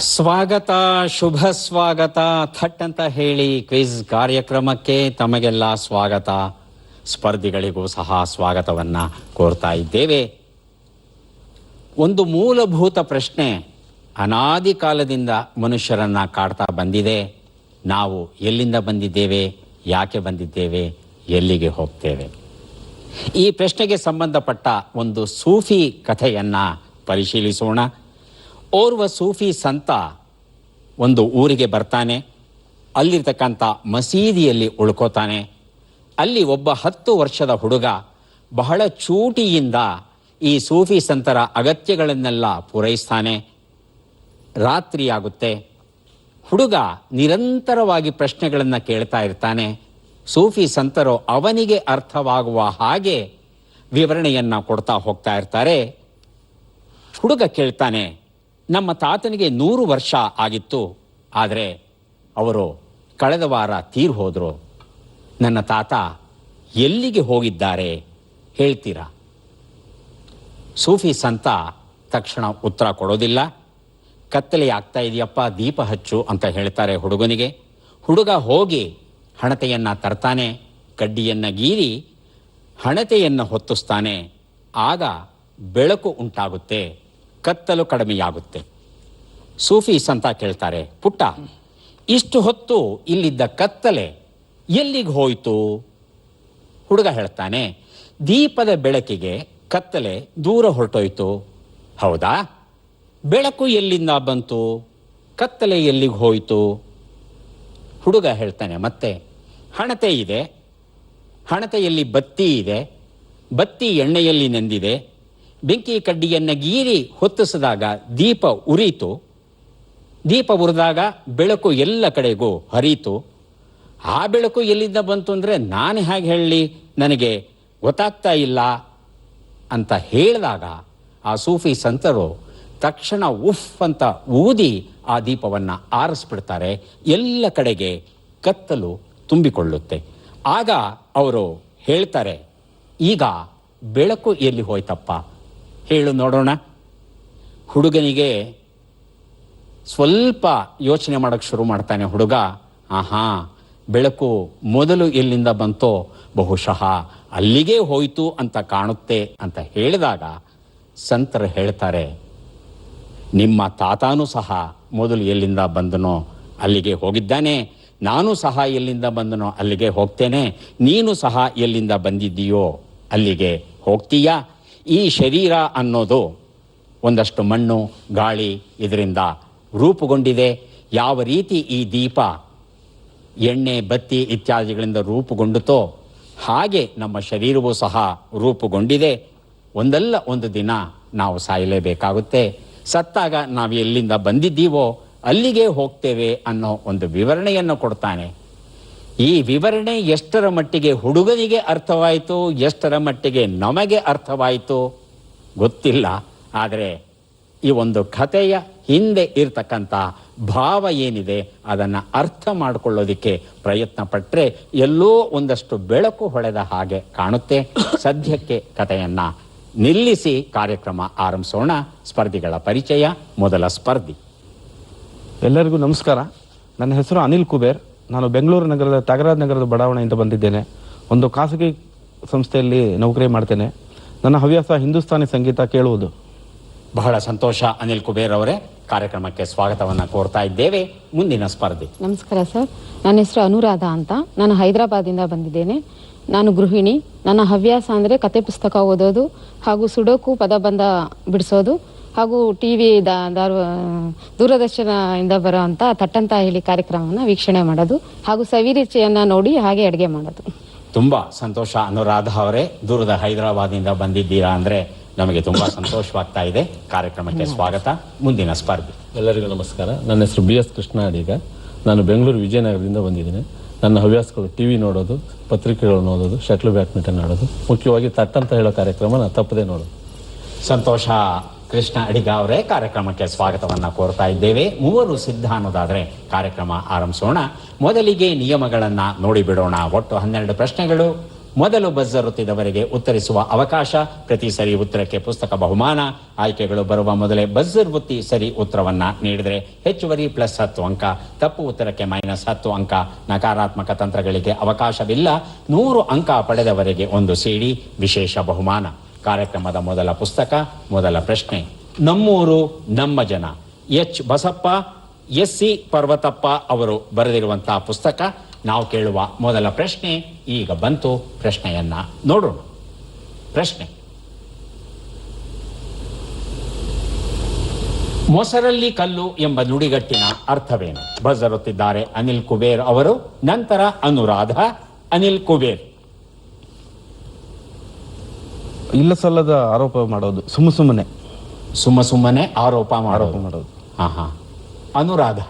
ಸ್ವಾಗತ, ಶುಭ ಸ್ವಾಗತ. ಥಟ್ ಅಂತ ಹೇಳಿ ಕ್ವಿಜ್ ಕಾರ್ಯಕ್ರಮಕ್ಕೆ ತಮಗೆಲ್ಲ ಸ್ವಾಗತ. ಸ್ಪರ್ಧಿಗಳಿಗೂ ಸಹ ಸ್ವಾಗತವನ್ನ ಕೋರ್ತಾ ಇದ್ದೇವೆ. ಒಂದು ಮೂಲಭೂತ ಪ್ರಶ್ನೆ ಅನಾದಿ ಕಾಲದಿಂದ ಮನುಷ್ಯರನ್ನ ಕಾಡ್ತಾ ಬಂದಿದೆ. ನಾವು ಎಲ್ಲಿಂದ ಬಂದಿದ್ದೇವೆ, ಯಾಕೆ ಬಂದಿದ್ದೇವೆ, ಎಲ್ಲಿಗೆ ಹೋಗ್ತೇವೆ? ಈ ಪ್ರಶ್ನೆಗೆ ಸಂಬಂಧಪಟ್ಟ ಒಂದು ಸೂಫಿ ಕಥೆಯನ್ನ ಪರಿಶೀಲಿಸೋಣ. ಓರ್ವ ಸೂಫಿ ಸಂತ ಒಂದು ಊರಿಗೆ ಬರ್ತಾನೆ. ಅಲ್ಲಿರ್ತಕ್ಕಂಥ ಮಸೀದಿಯಲ್ಲಿ ಉಳ್ಕೋತಾನೆ. ಅಲ್ಲಿ ಒಬ್ಬ 10 ವರ್ಷದ ಹುಡುಗ ಬಹಳ ಚೂಟಿಯಿಂದ ಈ ಸೂಫಿ ಸಂತರ ಅಗತ್ಯಗಳನ್ನೆಲ್ಲ ಪೂರೈಸ್ತಾನೆ. ರಾತ್ರಿಯಾಗುತ್ತೆ. ಹುಡುಗ ನಿರಂತರವಾಗಿ ಪ್ರಶ್ನೆಗಳನ್ನು ಕೇಳ್ತಾ ಇರ್ತಾನೆ. ಸೂಫಿ ಸಂತರು ಅವನಿಗೆ ಅರ್ಥವಾಗುವ ಹಾಗೆ ವಿವರಣೆಯನ್ನು ಕೊಡ್ತಾ ಹೋಗ್ತಾ ಇರ್ತಾರೆ. ಹುಡುಗ ಕೇಳ್ತಾನೆ, ನಮ್ಮ ತಾತನಿಗೆ 100 ವರ್ಷ ಆಗಿತ್ತು, ಆದರೆ ಅವರು ಕಳೆದ ವಾರ ತೀರ್ ಹೋದರು. ನನ್ನ ತಾತ ಎಲ್ಲಿಗೆ ಹೋಗಿದ್ದಾರೆ ಹೇಳ್ತೀರಾ? ಸೂಫಿ ಸಂತ ತಕ್ಷಣ ಉತ್ತರ ಕೊಡೋದಿಲ್ಲ. ಕತ್ತಲೆ ಆಗ್ತಾ ಇದೆಯಪ್ಪ, ದೀಪ ಹಚ್ಚು ಅಂತ ಹೇಳ್ತಾರೆ ಹುಡುಗನಿಗೆ. ಹುಡುಗ ಹೋಗಿ ಹಣತೆಯನ್ನು ತರ್ತಾನೆ. ಕಡ್ಡಿಯನ್ನು ಗೀರಿ ಹಣತೆಯನ್ನು ಹೊತ್ತಿಸ್ತಾನೆ. ಆಗ ಬೆಳಕು ಉಂಟಾಗುತ್ತೆ, ಕತ್ತಲು ಕಡಿಮೆಯಾಗುತ್ತೆ. ಸೂಫಿ ಸಂತ ಕೇಳ್ತಾರೆ, ಪುಟ್ಟ, ಇಷ್ಟು ಹೊತ್ತು ಇಲ್ಲಿದ್ದ ಕತ್ತಲೆ ಎಲ್ಲಿಗೆ ಹೋಯಿತು? ಹುಡುಗ ಹೇಳ್ತಾನೆ, ದೀಪದ ಬೆಳಕಿಗೆ ಕತ್ತಲೆ ದೂರ ಹೊರಟೋಯ್ತು. ಹೌದಾ? ಬೆಳಕು ಎಲ್ಲಿಂದ ಬಂತು? ಕತ್ತಲೆ ಎಲ್ಲಿಗೆ ಹೋಯಿತು? ಹುಡುಗ ಹೇಳ್ತಾನೆ ಮತ್ತೆ, ಹಣತೆ ಇದೆ, ಹಣತೆಯಲ್ಲಿ ಬತ್ತಿ ಇದೆ, ಬತ್ತಿ ಎಣ್ಣೆಯಲ್ಲಿ ನೆಂದಿದೆ, ಬೆಂಕಿ ಕಡ್ಡಿಯನ್ನು ಗೀರಿ ಹೊತ್ತಿಸಿದಾಗ ದೀಪ ಉರಿಯಿತು, ದೀಪ ಉರಿದಾಗ ಬೆಳಕು ಎಲ್ಲ ಕಡೆಗೂ ಹರಿಯಿತು. ಆ ಬೆಳಕು ಎಲ್ಲಿಂದ ಬಂತು ಅಂದರೆ ನಾನು ಹೇಗೆ ಹೇಳಲಿ, ನನಗೆ ಗೊತ್ತಾಗ್ತಾ ಇಲ್ಲ ಅಂತ ಹೇಳಿದಾಗ ಆ ಸೂಫಿ ಸಂತರು ತಕ್ಷಣ ಉಫ್ ಅಂತ ಊದಿ ಆ ದೀಪವನ್ನು ಆರಿಸ್ಬಿಡ್ತಾರೆ. ಎಲ್ಲ ಕಡೆಗೆ ಕತ್ತಲು ತುಂಬಿಕೊಳ್ಳುತ್ತೆ. ಆಗ ಅವರು ಹೇಳ್ತಾರೆ, ಈಗ ಬೆಳಕು ಎಲ್ಲಿ ಹೋಯ್ತಪ್ಪ ಹೇಳು ನೋಡೋಣ. ಹುಡುಗನಿಗೆ ಸ್ವಲ್ಪ ಯೋಚನೆ ಮಾಡೋಕ್ಕೆ ಶುರು ಮಾಡ್ತಾನೆ. ಹುಡುಗ, ಆಹಾ, ಬೆಳಕು ಮೊದಲು ಎಲ್ಲಿಂದ ಬಂತೋ ಬಹುಶಃ ಅಲ್ಲಿಗೆ ಹೋಯಿತು ಅಂತ ಕಾಣುತ್ತೆ ಅಂತ ಹೇಳಿದಾಗ ಸಂತರು ಹೇಳ್ತಾರೆ, ನಿಮ್ಮ ತಾತಾನೂ ಸಹ ಮೊದಲು ಎಲ್ಲಿಂದ ಬಂದನೋ ಅಲ್ಲಿಗೆ ಹೋಗಿದ್ದಾನೆ, ನಾನು ಸಹ ಎಲ್ಲಿಂದ ಬಂದನೋ ಅಲ್ಲಿಗೆ ಹೋಗ್ತೇನೆ, ನೀನು ಸಹ ಎಲ್ಲಿಂದ ಬಂದಿದ್ದೀಯೋ ಅಲ್ಲಿಗೆ ಹೋಗ್ತೀಯಾ. ಈ ಶರೀರ ಅನ್ನೋದು ಒಂದಷ್ಟು ಮಣ್ಣು, ಗಾಳಿ ಇದರಿಂದ ರೂಪುಗೊಂಡಿದೆ. ಯಾವ ರೀತಿ ಈ ದೀಪ ಎಣ್ಣೆ, ಬತ್ತಿ ಇತ್ಯಾದಿಗಳಿಂದ ರೂಪುಗೊಂಡುತ್ತೋ ಹಾಗೆ ನಮ್ಮ ಶರೀರವೂ ಸಹ ರೂಪುಗೊಂಡಿದೆ. ಒಂದಲ್ಲ ಒಂದು ದಿನ ನಾವು ಸಾಯಲೇಬೇಕಾಗುತ್ತೆ. ಸತ್ತಾಗ ನಾವು ಎಲ್ಲಿಂದ ಬಂದಿದ್ದೀವೋ ಅಲ್ಲಿಗೆ ಹೋಗ್ತೇವೆ ಅನ್ನೋ ಒಂದು ವಿವರಣೆಯನ್ನು ಕೊಡ್ತಾನೆ. ಈ ವಿವರಣೆ ಎಷ್ಟರ ಮಟ್ಟಿಗೆ ಹುಡುಗನಿಗೆ ಅರ್ಥವಾಯಿತು, ಎಷ್ಟರ ಮಟ್ಟಿಗೆ ನಮಗೆ ಅರ್ಥವಾಯಿತು ಗೊತ್ತಿಲ್ಲ. ಆದರೆ ಈ ಒಂದು ಕಥೆಯ ಹಿಂದೆ ಇರ್ತಕ್ಕಂಥ ಭಾವ ಏನಿದೆ ಅದನ್ನು ಅರ್ಥ ಮಾಡಿಕೊಳ್ಳೋದಕ್ಕೆ ಪ್ರಯತ್ನ ಪಟ್ಟರೆ ಎಲ್ಲೋ ಒಂದಷ್ಟು ಬೆಳಕು ಹೊಳೆದ ಹಾಗೆ ಕಾಣುತ್ತೆ. ಸದ್ಯಕ್ಕೆ ಕಥೆಯನ್ನು ನಿಲ್ಲಿಸಿ ಕಾರ್ಯಕ್ರಮ ಆರಂಭಿಸೋಣ. ಸ್ಪರ್ಧಿಗಳ ಪರಿಚಯ. ಮೊದಲ ಸ್ಪರ್ಧಿ. ಎಲ್ಲರಿಗೂ ನಮಸ್ಕಾರ. ನನ್ನ ಹೆಸರು ಅನಿಲ್ ಕುಬೇರ್. ನಾನು ಬೆಂಗಳೂರು ನಗರದ ತ್ಯಾಗರಾಜ ನಗರದ ಬಡಾವಣೆಯಿಂದ ಬಂದಿದ್ದೇನೆ. ಒಂದು ಖಾಸಗಿ ಸಂಸ್ಥೆಯಲ್ಲಿ ನೌಕರಿ ಮಾಡ್ತೇನೆ. ನನ್ನ ಹವ್ಯಾಸ ಹಿಂದೂಸ್ತಾನಿ ಸಂಗೀತ ಕೇಳುವುದು. ಬಹಳ ಸಂತೋಷ ಅನಿಲ್ ಕುಬೇರ್ ಅವರೇ, ಕಾರ್ಯಕ್ರಮಕ್ಕೆ ಸ್ವಾಗತವನ್ನು ಕೋರ್ತಾ ಇದ್ದೇವೆ. ಮುಂದಿನ ಸ್ಪರ್ಧಿ. ನಮಸ್ಕಾರ ಸರ್, ನನ್ನ ಹೆಸರು ಅನುರಾಧ ಅಂತ. ನಾನು ಹೈದರಾಬಾದಿಂದ ಬಂದಿದ್ದೇನೆ. ನಾನು ಗೃಹಿಣಿ. ನನ್ನ ಹವ್ಯಾಸ ಅಂದರೆ ಕತೆ ಪುಸ್ತಕ ಓದೋದು ಹಾಗೂ ಸುಡೋಕು ಪದಬಂಧ ಬಿಡಿಸೋದು ಹಾಗೂ ಟಿವಿ ದೂರದರ್ಶನದಿಂದ ಬರೋವಂಥ ತಟ್ಟಂತ ಹೇಳಿ ಕಾರ್ಯಕ್ರಮವನ್ನು ವೀಕ್ಷಣೆ ಮಾಡೋದು ಹಾಗೂ ಸವಿರುಚಿಯನ್ನು ನೋಡಿ ಹಾಗೆ ಅಡುಗೆ ಮಾಡೋದು. ತುಂಬಾ ಸಂತೋಷ ಅನುರಾಧ ಅವರೇ, ದೂರದ ಹೈದರಾಬಾದಿಂದ ಬಂದಿದ್ದೀರಾ ಅಂದರೆ ನಮಗೆ ತುಂಬಾ ಸಂತೋಷವಾಗ್ತಾ ಇದೆ. ಕಾರ್ಯಕ್ರಮಕ್ಕೆ ಸ್ವಾಗತ. ಮುಂದಿನ ಸ್ಪರ್ಧಿ. ಎಲ್ಲರಿಗೂ ನಮಸ್ಕಾರ. ನನ್ನ ಹೆಸರು BS ಕೃಷ್ಣ ಅಡಿಗ. ನಾನು ಬೆಂಗಳೂರು ವಿಜಯನಗರದಿಂದ ಬಂದಿದ್ದೀನಿ. ನನ್ನ ಹವ್ಯಾಸಗಳು ಟಿವಿ ನೋಡೋದು, ಪತ್ರಿಕೆಗಳನ್ನು ಓದೋದು, ಶಟ್ಲ್ ಬ್ಯಾಡ್ಮಿಂಟನ್ ಆಡೋದು, ಮುಖ್ಯವಾಗಿ ತಟ್ಟಂತ ಹೇಳೋ ಕಾರ್ಯಕ್ರಮ ನಾನು ತಪ್ಪದೇ ನೋಡೋದು. ಸಂತೋಷ ಕೃಷ್ಣ ಅಡಿಗ ಅವರೇ, ಕಾರ್ಯಕ್ರಮಕ್ಕೆ ಸ್ವಾಗತವನ್ನು ಕೋರ್ತಾ ಇದ್ದೇವೆ. ಮೂವರು ಸಿದ್ಧ ಅನ್ನೋದಾದರೆ ಕಾರ್ಯಕ್ರಮ ಆರಂಭಿಸೋಣ. ಮೊದಲಿಗೆ ನಿಯಮಗಳನ್ನು ನೋಡಿಬಿಡೋಣ. ಒಟ್ಟು 12 ಪ್ರಶ್ನೆಗಳು, ಮೊದಲು ಬಜರ್ ಒತ್ತಿದವರಿಗೆ ಉತ್ತರಿಸುವ ಅವಕಾಶ. ಪ್ರತಿ ಸರಿ ಉತ್ತರಕ್ಕೆ ಪುಸ್ತಕ ಬಹುಮಾನ. ಆಯ್ಕೆಗಳು ಬರುವ ಮೊದಲೇ ಬಜರ್ ಒತ್ತಿ ಸರಿ ಉತ್ತರವನ್ನ ನೀಡಿದರೆ ಹೆಚ್ಚುವರಿ +10 ಅಂಕ, ತಪ್ಪು ಉತ್ತರಕ್ಕೆ -10 ಅಂಕ. ನಕಾರಾತ್ಮಕ ತಂತ್ರಗಳಿಗೆ ಅವಕಾಶವಿಲ್ಲ. 100 ಅಂಕ ಪಡೆದವರಿಗೆ 1 CD ವಿಶೇಷ ಬಹುಮಾನ. ಕಾರ್ಯಕ್ರಮದ ಮೊದಲ ಪುಸ್ತಕ, ಮೊದಲ ಪ್ರಶ್ನೆ. ನಮ್ಮೂರು ನಮ್ಮ ಜನ, ಎಚ್ ಬಸಪ್ಪ, SC ಪರ್ವತಪ್ಪ ಅವರು ಬರೆದಿರುವಂತಹ ಪುಸ್ತಕ. ನಾವು ಕೇಳುವ ಮೊದಲ ಪ್ರಶ್ನೆ ಈಗ ಬಂತು. ಪ್ರಶ್ನೆಯನ್ನ ನೋಡೋಣ. ಪ್ರಶ್ನೆ: ಮೊಸರಲ್ಲಿ ಕಲ್ಲು ಎಂಬ ನುಡಿಗಟ್ಟಿನ ಅರ್ಥವೇನು? ಬಜರ್ ಒತ್ತಿದ್ದಾರೆ ಅನಿಲ್ ಕುಬೇರ್ ಅವರು, ನಂತರ ಅನುರಾಧ. ಅನಿಲ್ ಕುಬೇರ್. ಇಲ್ಲ ಸಲ್ಲದ ಆರೋಪ ಮಾಡೋದು, ಸುಮ್ಮನೆ ಸುಮ್ಮನೆ ಆರೋಪ ಮಾಡೋದು. ಹಾ. ಅನುರಾಧ.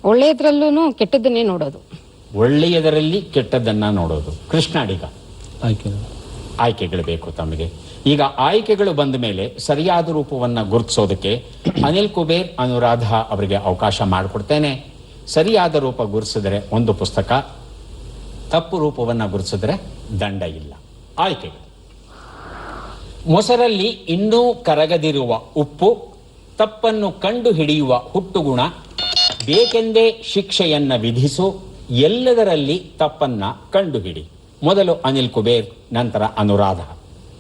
ಒಳ್ಳೆಯದ್ರಲ್ಲೂ ಕೆಟ್ಟದ್ದನ್ನೇ ನೋಡೋದು. ಒಳ್ಳೆಯದರಲ್ಲಿ ಕೆಟ್ಟದ್ದನ್ನ ನೋಡೋದು. ಕೃಷ್ಣ ಅಡಿಗ. ಆಯ್ಕೆಗಳು ಬೇಕು ತಮಗೆ. ಈಗ ಆಯ್ಕೆಗಳು ಬಂದ ಮೇಲೆ ಸರಿಯಾದ ರೂಪವನ್ನ ಗುರುತಿಸೋದಕ್ಕೆ ಅನಿಲ್ ಕುಬೇರ್, ಅನುರಾಧ ಅವರಿಗೆ ಅವಕಾಶ ಮಾಡಿಕೊಡ್ತೇನೆ. ಸರಿಯಾದ ರೂಪ ಗುರುತಿಸಿದ್ರೆ 1 ಪುಸ್ತಕ, ತಪ್ಪು ರೂಪವನ್ನ ಗುರುತಿಸಿದ್ರೆ ದಂಡ ಇಲ್ಲ. ಆಯ್ಕೆಗಳು: ಮೊಸರಲ್ಲಿ ಇನ್ನೂ ಕರಗದಿರುವ ಉಪ್ಪು, ತಪ್ಪನ್ನು ಕಂಡು ಹಿಡಿಯುವ ಹುಟ್ಟುಗುಣ, ಬೇಕೆಂದೇ ಶಿಕ್ಷೆಯನ್ನ ವಿಧಿಸು, ಎಲ್ಲದರಲ್ಲಿ ತಪ್ಪನ್ನ ಕಂಡುಹಿಡಿ. ಮೊದಲು ಅನಿಲ್ ಕುಬೇರ್, ನಂತರ ಅನುರಾಧ.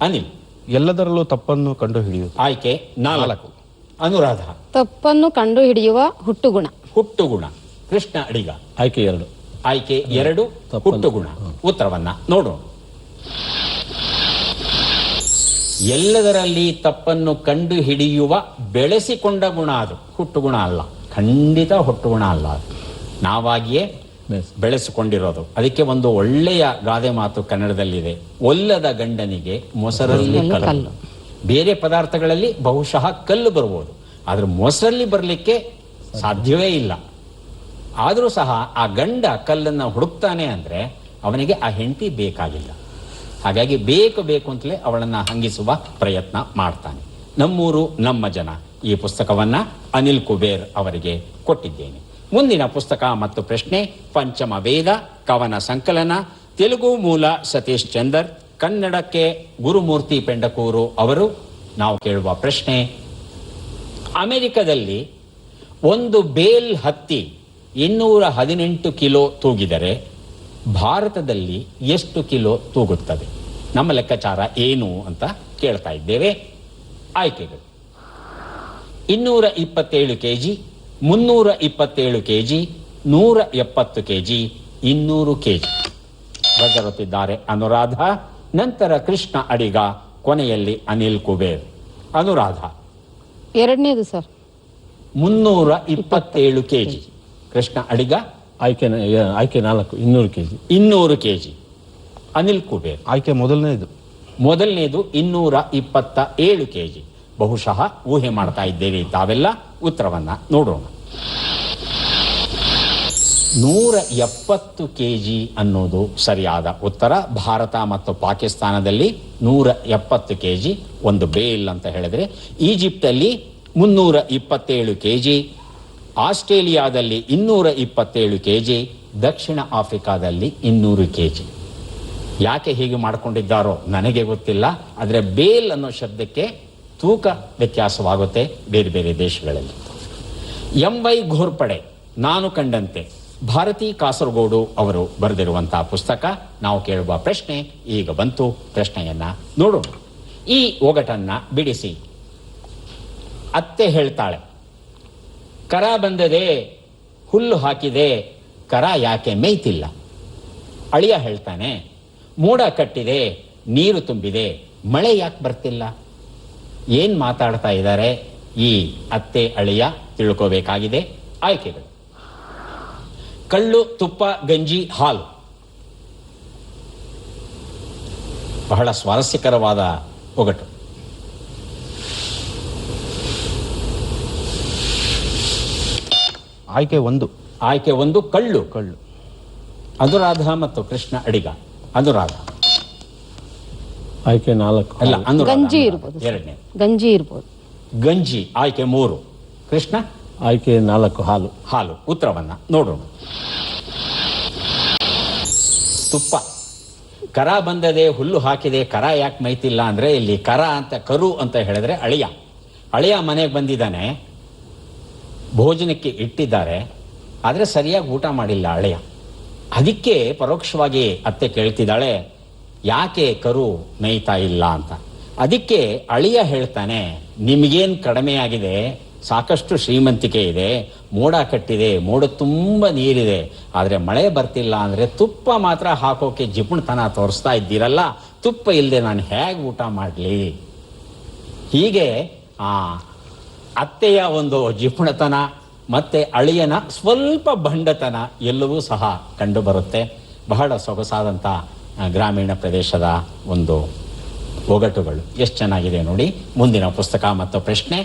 ಅನಿಲ್. ಎಲ್ಲದರಲ್ಲೂ ತಪ್ಪನ್ನು ಕಂಡು ಹಿಡಿಯುವುದು. ಆಯ್ಕೆ 4. ಅನುರಾಧ. ತಪ್ಪನ್ನು ಕಂಡು ಹಿಡಿಯುವ ಹುಟ್ಟುಗುಣ. ಹುಟ್ಟುಗುಣ. ಕೃಷ್ಣ ಅಡಿಗ. ಆಯ್ಕೆ 2. ಆಯ್ಕೆ 2 ಹುಟ್ಟುಗುಣ. ಉತ್ತರವನ್ನ ನೋಡೋಣ. ಎಲ್ಲದರಲ್ಲಿ ತಪ್ಪನ್ನು ಕಂಡು ಹಿಡಿಯುವ ಬೆಳೆಸಿಕೊಂಡ ಗುಣ, ಅದು ಹುಟ್ಟುಗುಣ ಅಲ್ಲ. ಖಂಡಿತ ಹುಟ್ಟುಗುಣ ಅಲ್ಲ, ಅದು ನಾವಾಗಿಯೇ ಬೆಳೆಸಿಕೊಂಡಿರೋದು. ಅದಕ್ಕೆ ಒಂದು ಒಳ್ಳೆಯ ಗಾದೆ ಮಾತು ಕನ್ನಡದಲ್ಲಿದೆ: ಒಲ್ಲದ ಗಂಡನಿಗೆ ಮೊಸರಲ್ಲಿ ಕಲ್ಲು. ಬೇರೆ ಪದಾರ್ಥಗಳಲ್ಲಿ ಬಹುಶಃ ಕಲ್ಲು ಬರ್ಬೋದು, ಆದ್ರೆ ಮೊಸರಲ್ಲಿ ಬರಲಿಕ್ಕೆ ಸಾಧ್ಯವೇ ಇಲ್ಲ. ಆದರೂ ಸಹ ಆ ಗಂಡ ಕಲ್ಲನ್ನ ಹುಡುಕ್ತಾನೆ ಅಂದ್ರೆ ಅವನಿಗೆ ಆ ಹೆಂಡತಿ ಬೇಕಾಗಿಲ್ಲ. ಹಾಗಾಗಿ ಬೇಕು ಅಂತಲೇ ಅವಳನ್ನ ಹಂಗಿಸುವ ಪ್ರಯತ್ನ ಮಾಡ್ತಾನೆ. ನಮ್ಮೂರು ನಮ್ಮ ಜನ ಈ ಪುಸ್ತಕವನ್ನ ಅನಿಲ್ ಕುಬೇರ್ ಅವರಿಗೆ ಕೊಟ್ಟಿದ್ದೇನೆ. ಮುಂದಿನ ಪುಸ್ತಕ ಮತ್ತು ಪ್ರಶ್ನೆ: ಪಂಚಮ ವೇದ ಕವನ ಸಂಕಲನ. ತೆಲುಗು ಮೂಲ ಸತೀಶ್ ಚಂದರ್, ಕನ್ನಡಕ್ಕೆ ಗುರುಮೂರ್ತಿ ಪೆಂಡಕೂರು ಅವರು. ನಾವು ಕೇಳುವ ಪ್ರಶ್ನೆ: ಅಮೆರಿಕದಲ್ಲಿ ಒಂದು ಬೇಲ್ ಹತ್ತಿ 218 ಕಿಲೋ ತೂಗಿದರೆ ಭಾರತದಲ್ಲಿ ಎಷ್ಟು ಕಿಲೋ ತೂಗುತ್ತದೆ? ನಮ್ಮ ಲೆಕ್ಕಾಚಾರ ಏನು ಅಂತ ಕೇಳ್ತಾ ಇದ್ದೇವೆ. ಆಯ್ಕೆಗಳು: 227 ಕೆಜಿ, 327 ಕೆಜಿ, 170 ಕೆಜಿ, 200 ಕೆಜಿ. ಬರೆದಿರುತ್ತಿದ್ದಾರೆ ಅನುರಾಧ, ನಂತರ ಕೃಷ್ಣ ಅಡಿಗ, ಕೊನೆಯಲ್ಲಿ ಅನಿಲ್ ಕುಬೇರ್. ಅನುರಾಧ. ಎರಡನೇದು ಸರ್. 327 ಕೆಜಿ. ಕೃಷ್ಣ ಅಡಿಗ. ಆಯ್ಕೆ 4, 200 ಕೆಜಿ. 200 ಕೆಜಿ. ಅನಿಲ್ ಕುಬೇರ್. ಆಯ್ಕೆ ಮೊದಲನೇದು 227 ಕೆಜಿ. ಬಹುಶಃ ಊಹೆ ಮಾಡ್ತಾ ಇದ್ದೇವೆ ತಾವೆಲ್ಲ. ಉತ್ತರವನ್ನ ನೋಡೋಣ. 170 ಕೆಜಿ ಅನ್ನೋದು ಸರಿಯಾದ ಉತ್ತರ. ಭಾರತ ಮತ್ತು ಪಾಕಿಸ್ತಾನದಲ್ಲಿ 170 ಕೆಜಿ ಒಂದು ಬೇಲ್ ಅಂತ ಹೇಳಿದ್ರೆ, ಈಜಿಪ್ಟಲ್ಲಿ 327 ಕೆಜಿ, ಆಸ್ಟ್ರೇಲಿಯಾದಲ್ಲಿ 227 ಕೆಜಿ, ದಕ್ಷಿಣ ಆಫ್ರಿಕಾದಲ್ಲಿ 200 ಕೆಜಿ. ಯಾಕೆ ಹೀಗೆ ಮಾಡಿಕೊಂಡಿದ್ದಾರೋ ನನಗೆ ಗೊತ್ತಿಲ್ಲ. ಆದರೆ ಬೇಲ್ ಅನ್ನೋ ಶಬ್ದಕ್ಕೆ ತೂಕ ವ್ಯತ್ಯಾಸವಾಗುತ್ತೆ ಬೇರೆ ಬೇರೆ ದೇಶಗಳಲ್ಲಿ. MY ಘೋರ್ಪಡೆ, ನಾನು ಕಂಡಂತೆ, ಭಾರತಿ ಕಾಸರಗೋಡು ಅವರು ಬರೆದಿರುವಂತಹ ಪುಸ್ತಕ. ನಾವು ಕೇಳುವ ಪ್ರಶ್ನೆ ಈಗ ಬಂತು. ಪ್ರಶ್ನೆಯನ್ನ ನೋಡೋಣ. ಈ ಒಗಟನ್ನ ಬಿಡಿಸಿ. ಅತ್ತೆ ಹೇಳ್ತಾಳೆ, ಕರ ಬಂದದೆ, ಹುಲ್ಲು ಹಾಕಿದೆ, ಕರ ಯಾಕೆ ಮೇಯ್ತಿಲ್ಲ? ಅಳಿಯ ಹೇಳ್ತಾನೆ, ಮೋಡ ಕಟ್ಟಿದೆ, ನೀರು ತುಂಬಿದೆ, ಮಳೆ ಯಾಕೆ ಬರ್ತಿಲ್ಲ? ಏನ್ ಮಾತಾಡ್ತಾ ಇದ್ದಾರೆ ಈ ಅತ್ತೆ ಅಳಿಯ? ತಿಳ್ಕೋಬೇಕಾಗಿದೆ. ಆಯ್ಕೆಗಳು: ಕಳ್ಳು, ತುಪ್ಪ, ಗಂಜಿ, ಹಾಲು. ಬಹಳ ಸ್ವಾರಸ್ಯಕರವಾದ ಒಗಟು. ಆಯ್ಕೆ 1. ಆಯ್ಕೆ 1 ಕಳ್ಳು. ಅನುರಾಧ ಮತ್ತು ಕೃಷ್ಣ ಅಡಿಗ. ಅನುರಾಧ. ಆಯ್ಕೆ 4. ಅಲ್ಲ, ಅನುರಾಧ. ಗಂಜಿ ಇರ್ಬೋದು. ಎರಡನೇ ಗಂಜಿ ಇರ್ಬೋದು. ಗಂಜಿ. ಆಯ್ಕೆ 3. ಕೃಷ್ಣ. ಆಯ್ಕೆ 4 ಹಾಲು. ಹಾಲು. ಉತ್ತರವನ್ನ ನೋಡೋಣ. ತುಪ್ಪ. ಕರ ಬಂದದೆ ಹುಲ್ಲು ಹಾಕಿದೆ, ಕರ ಯಾಕೆ ಮೈತಿಲ್ಲ ಅಂದರೆ ಇಲ್ಲಿ ಕರ ಅಂತ ಕರು ಅಂತ ಹೇಳಿದ್ರೆ ಅಳಿಯ ಮನೆಗೆ ಬಂದಿದ್ದಾನೆ, ಭೋಜನಕ್ಕೆ ಇಟ್ಟಿದ್ದಾರೆ, ಆದರೆ ಸರಿಯಾಗಿ ಊಟ ಮಾಡಿಲ್ಲ ಅಳಿಯ. ಅದಕ್ಕೆ ಪರೋಕ್ಷವಾಗಿ ಅತ್ತೆ ಕೇಳ್ತಿದ್ದಾಳೆ, ಯಾಕೆ ಕರು ಮೇಯ್ತಾ ಇಲ್ಲ ಅಂತ. ಅದಕ್ಕೆ ಅಳಿಯ ಹೇಳ್ತಾನೆ, ನಿಮಗೇನು ಕಡಿಮೆ ಆಗಿದೆ, ಸಾಕಷ್ಟು ಶ್ರೀಮಂತಿಕೆ ಇದೆ, ಮೋಡ ಕಟ್ಟಿದೆ, ಮೋಡ ತುಂಬ ನೀರಿದೆ, ಆದರೆ ಮಳೆ ಬರ್ತಿಲ್ಲ ಅಂದರೆ ತುಪ್ಪ ಮಾತ್ರ ಹಾಕೋಕೆ ಜಿಪುಣತನ ತೋರಿಸ್ತಾ ಇದ್ದೀರಲ್ಲ, ತುಪ್ಪ ಇಲ್ಲದೆ ನಾನು ಹೇಗೆ ಊಟ ಮಾಡಲಿ. ಹೀಗೆ ಅತ್ತೆಯ ಒಂದು ಜಿಪುಣತನ ಮತ್ತು ಅಳಿಯನ ಸ್ವಲ್ಪ ಬಂಡತನ ಎಲ್ಲವೂ ಸಹ ಕಂಡುಬರುತ್ತೆ. ಬಹಳ ಸೊಗಸಾದಂಥ ಗ್ರಾಮೀಣ ಪ್ರದೇಶದ ಒಂದು ಒಗಟುಗಳು ಎಷ್ಟು ಚೆನ್ನಾಗಿದೆ ನೋಡಿ. ಮುಂದಿನ ಪುಸ್ತಕ ಮತ್ತು ಪ್ರಶ್ನೆ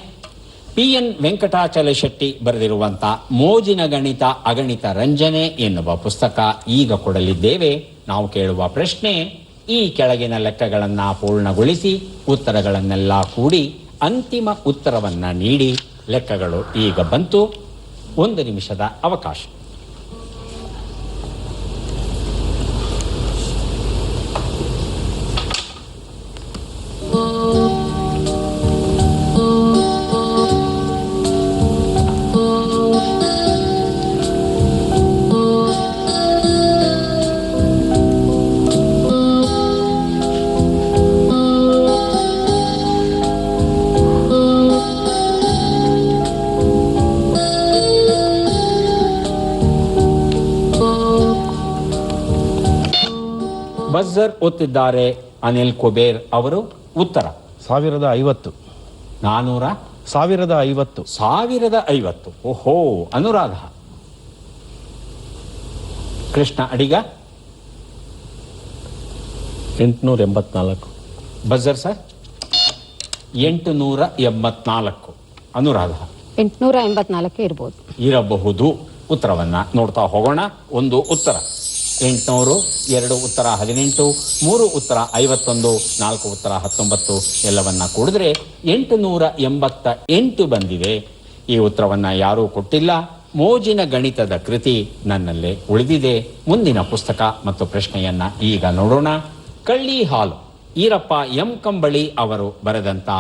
PN ವೆಂಕಟಾಚಲ ಶೆಟ್ಟಿ ಬರೆದಿರುವಂಥ ಮೋಜಿನ ಗಣಿತ ಅಗಣಿತ ರಂಜನೆ ಎನ್ನುವ ಪುಸ್ತಕ ಈಗ ಕೊಡಲಿದ್ದೇವೆ. ನಾವು ಕೇಳುವ ಪ್ರಶ್ನೆ, ಈ ಕೆಳಗಿನ ಲೆಕ್ಕಗಳನ್ನು ಪೂರ್ಣಗೊಳಿಸಿ ಉತ್ತರಗಳನ್ನೆಲ್ಲ ಕೂಡಿ ಅಂತಿಮ ಉತ್ತರವನ್ನು ನೀಡಿ. ಲೆಕ್ಕಗಳು ಈಗ ಬಂತು. 1 ನಿಮಿಷದ ಅವಕಾಶ. ಬಜರ್ ಒತ್ತಿದ್ದಾರೆ ಅನಿಲ್ ಕುಬೇರ್ ಅವರು. ಉತ್ತರ 1050. 400. 1050. 1050. ಓಹೋ, ಅನುರಾಧ. ಕೃಷ್ಣ ಅಡಿಗ 884. Buzzer sir 884. ಅನುರಾಧ 884 ಇರ್ಬೋದು. ಇರಬಹುದು. ಉತ್ತರವನ್ನ ನೋಡ್ತಾ ಹೋಗೋಣ. ಒಂದು ಉತ್ತರ 800, 2 ಉತ್ತರ 18, 3 ಉತ್ತರ 51, 4 ಉತ್ತರ 19 ಎಲ್ಲವನ್ನ ಕೂಡಿದ್ರೆ 888 ಬಂದಿದೆ. ಈ ಉತ್ತರವನ್ನ ಯಾರೂ ಕೊಟ್ಟಿಲ್ಲ. ಮೋಜಿನ ಗಣಿತದ ಕೃತಿ ನನ್ನಲ್ಲೇ ಉಳಿದಿದೆ. ಮುಂದಿನ ಪುಸ್ತಕ ಮತ್ತು ಪ್ರಶ್ನೆಯನ್ನ ಈಗ ನೋಡೋಣ. ಕಳ್ಳಿ ಹಾಲು, ಈರಪ್ಪ ಎಂ ಕಂಬಳಿ ಅವರು ಬರೆದಂತ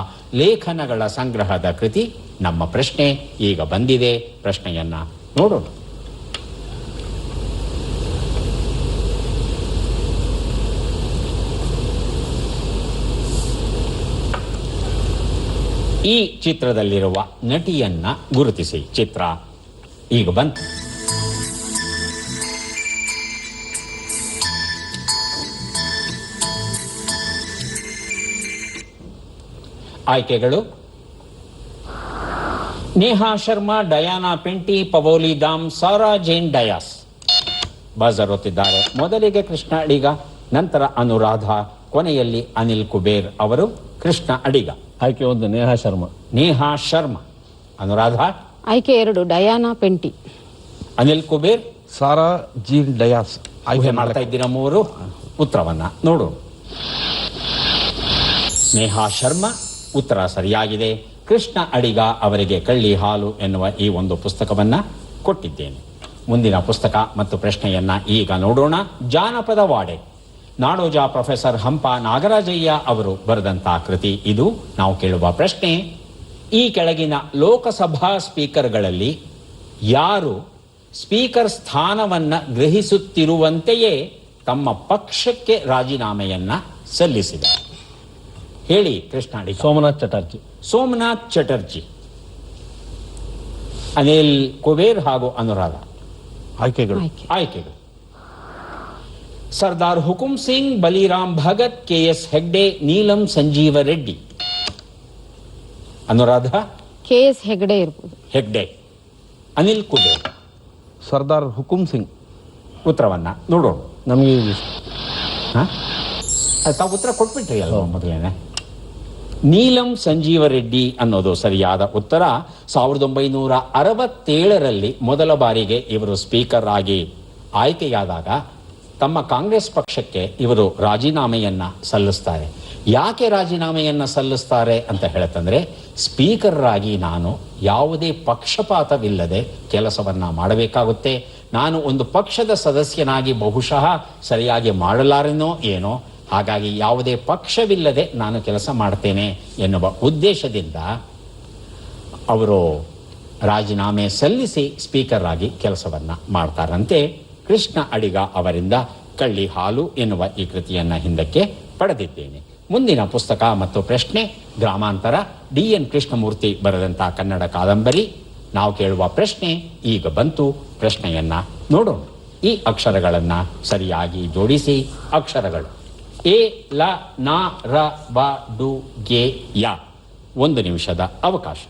ಲೇಖನಗಳ ಸಂಗ್ರಹದ ಕೃತಿ ನಮ್ಮ ಪ್ರಶ್ನೆ ಈಗ ಬಂದಿದೆ. ಪ್ರಶ್ನೆಯನ್ನ ನೋಡೋಣ. ಈ ಚಿತ್ರದಲ್ಲಿರುವ ನಟಿಯನ್ನ ಗುರುತಿಸಿ. ಚಿತ್ರ ಈಗ ಬಂತು. ಆಯ್ಕೆಗಳು: ನೇಹಾ ಶರ್ಮಾ, ಡಯಾನಾ ಪೆಂಟಿ, ಪವೋಲಿ ದಾಮ್, ಸಾರಾ ಜೇನ್ ಡಯಾಸ್. ಬಜರ್ ಒತ್ತಿದ್ದಾರೆ. ಮೊದಲಿಗೆ ಕೃಷ್ಣ ಅಡಿಗ, ನಂತರ ಅನುರಾಧ, ಕೊನೆಯಲ್ಲಿ ಅನಿಲ್ ಕುಬೇರ್ ಅವರು. ಕೃಷ್ಣ ಅಡಿಗ. ಆಯ್ಕೆ 1 ನೇಹಾ ಶರ್ಮಾ. ನೇಹಾ ಶರ್ಮಾ. ಅನುರಾಧ. ಆಯ್ಕೆ 2 ಡಯಾನಾ ಪೆಂಟಿ. ಅನಿಲ್ ಕುಬೇರ್. ಸಾರಾ ಜೀನ್ ಡಯಾಸ್. ಆಯ್ಕೆ ಮಾಡ್ತಾ ಇದ್ದೀರಾ ಮೂವರು. ಉತ್ತರವನ್ನ ನೋಡು. ನೇಹಾ ಶರ್ಮಾ ಉತ್ತರ ಸರಿಯಾಗಿದೆ. ಕೃಷ್ಣ ಅಡಿಗ ಅವರಿಗೆ ಕಳ್ಳಿ ಹಾಲು ಎನ್ನುವ ಈ ಒಂದು ಪುಸ್ತಕವನ್ನ ಕೊಟ್ಟಿದ್ದೇನೆ. ಮುಂದಿನ ಪುಸ್ತಕ ಮತ್ತು ಪ್ರಶ್ನೆಯನ್ನ ಈಗ ನೋಡೋಣ. ಜಾನಪದ ವಾಡೆ, ನಾಡೋಜ ಪ್ರೊಫೆಸರ್ ಹಂಪ ನಾಗರಾಜಯ್ಯ ಅವರು ಬರೆದಂತಹ ಕೃತಿ ಇದು. ನಾವು ಕೇಳುವ ಪ್ರಶ್ನೆ, ಈ ಕೆಳಗಿನ ಲೋಕಸಭಾ ಸ್ಪೀಕರ್ಗಳಲ್ಲಿ ಯಾರು ಸ್ಪೀಕರ್ ಸ್ಥಾನವನ್ನ ಗ್ರಹಿಸುತ್ತಿರುವಂತೆಯೇ ತಮ್ಮ ಪಕ್ಷಕ್ಕೆ ರಾಜೀನಾಮೆಯನ್ನ ಸಲ್ಲಿಸಿದರು? ಹೇಳಿ ಕೃಷ್ಣ ಅಡಿಗ. ಸೋಮನಾಥ್ ಚಟರ್ಜಿ. ಸೋಮನಾಥ್ ಚಟರ್ಜಿ. ಅನಿಲ್ ಕುಬೇರ್ ಹಾಗೂ ಅನುರಾಧ. ಆಯ್ಕೆಗಳು. ಆಯ್ಕೆಗಳು: ಸರ್ದಾರ್ ಹುಕುಂ ಸಿಂಗ್, ಬಲಿರಾಮ್ ಭಗತ್, KS ಹೆಗ್ಡೆ, ನೀಲಂ ಸಂಜೀವ ರೆಡ್ಡಿ. ಅನುರಾಧ. KS ಹೆಗ್ಡೆ ಇರ್ಬೋದು. ಹೆಗ್ಡೆ. ಅನಿಲ್ ಕುಬೇರ್. ಸರ್ದಾರ್ ಹುಕುಂ ಸಿಂಗ್. ಉತ್ತರವನ್ನ ನೋಡೋಣ. ನಮಗೆ ತಾವು ಉತ್ತರ ಕೊಟ್ಬಿಟ್ರಿ ಅಲ್ವಾ ಮೊದಲೇನೆ. ನೀಲಂ ಸಂಜೀವ ರೆಡ್ಡಿ ಅನ್ನೋದು ಸರಿಯಾದ ಉತ್ತರ. 1967ರಲ್ಲಿ ಮೊದಲ ಬಾರಿಗೆ ಇವರು ಸ್ಪೀಕರ್ ಆಗಿ ಆಯ್ಕೆಯಾದಾಗ ತಮ್ಮ ಕಾಂಗ್ರೆಸ್ ಪಕ್ಷಕ್ಕೆ ಇವರು ರಾಜೀನಾಮೆಯನ್ನ ಸಲ್ಲಿಸ್ತಾರೆ. ಯಾಕೆ ರಾಜೀನಾಮೆಯನ್ನ ಸಲ್ಲಿಸ್ತಾರೆ ಅಂತ ಹೇಳತ್ತಂದ್ರೆ, ಸ್ಪೀಕರ್ ಆಗಿ ನಾನು ಯಾವುದೇ ಪಕ್ಷಪಾತವಿಲ್ಲದೆ ಕೆಲಸವನ್ನ ಮಾಡಬೇಕಾಗುತ್ತೆ. ನಾನು ಒಂದು ಪಕ್ಷದ ಸದಸ್ಯನಾಗಿ ಬಹುಶಃ ಸರಿಯಾಗಿ ಮಾಡಲಾರೆನೋ ಏನೋ, ಹಾಗಾಗಿ ಯಾವುದೇ ಪಕ್ಷವಿಲ್ಲದೆ ನಾನು ಕೆಲಸ ಮಾಡ್ತೇನೆ ಎನ್ನುವ ಉದ್ದೇಶದಿಂದ ಅವರು ರಾಜೀನಾಮೆ ಸಲ್ಲಿಸಿ ಸ್ಪೀಕರ್ ಆಗಿ ಕೆಲಸವನ್ನ ಮಾಡ್ತಾರಂತೆ. ಕೃಷ್ಣ ಅಡಿಗ ಅವರಿಂದ ಕಳ್ಳಿ ಹಾಲು ಎನ್ನುವ ಈ ಕೃತಿಯನ್ನ ಹಿಂದಕ್ಕೆ ಪಡೆದಿದ್ದೇನೆ. ಮುಂದಿನ ಪುಸ್ತಕ ಮತ್ತು ಪ್ರಶ್ನೆ ಗ್ರಾಮಾಂತರ, DN ಕೃಷ್ಣಮೂರ್ತಿ ಬರೆದಂತಹ ಕನ್ನಡ ಕಾದಂಬರಿ. ನಾವು ಕೇಳುವ ಪ್ರಶ್ನೆ ಈಗ ಬಂತು. ಪ್ರಶ್ನೆಯನ್ನ ನೋಡೋಣ. ಈ ಅಕ್ಷರಗಳನ್ನ ಸರಿಯಾಗಿ ಜೋಡಿಸಿ. ಅಕ್ಷರಗಳು ಎ, ಲ, ನ, ರ, ಬ, ಡು, ಗೆ, ಯ. 1 ನಿಮಿಷದ ಅವಕಾಶ.